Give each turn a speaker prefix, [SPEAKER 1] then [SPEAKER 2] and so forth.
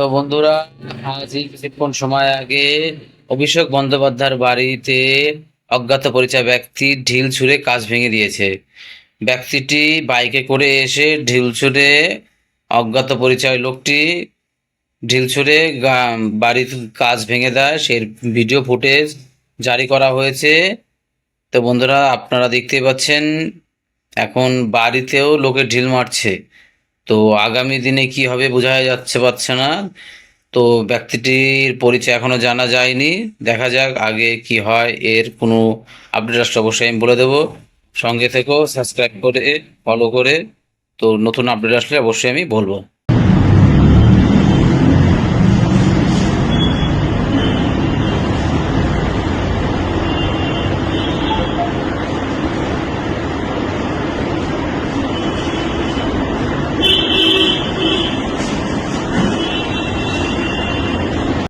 [SPEAKER 1] তো বন্ধুরা, আজই কিছুক্ষণ সময় আগে অভিষেক বন্দ্যোপাধ্যায়ের বাড়িতে অজ্ঞাত পরিচয় ব্যক্তি ঢিল ছুঁড়ে কাঁচ ভেঙে দিয়েছে। ব্যক্তিটি বাইকে করে এসে ঢিল ছুঁড়ে অজ্ঞাত পরিচয় লোকটি ঢিল ছুঁড়ে বাড়ির কাঁচ ভেঙে দেয়, সেই ভিডিও ফুটেজ জারি করা হয়েছে। তো বন্ধুরা, আপনারা দেখতেই পাচ্ছেন এখন বাড়িতেও লোকে ঢিল মারছে। তো আগামী দিনে কি হবে বোঝা যাচ্ছে পারছে না। তো ব্যক্তিটির পরিচয় এখনো জানা যায়নি, দেখা যাক আগে কি হয়। এর কোনো আপডেট আসলে অবশ্যই আমি বলে দেবো। সঙ্গে থেকেও সাবস্ক্রাইব করে ফলো করে, তো নতুন আপডেট আসলে অবশ্যই আমি বলবো।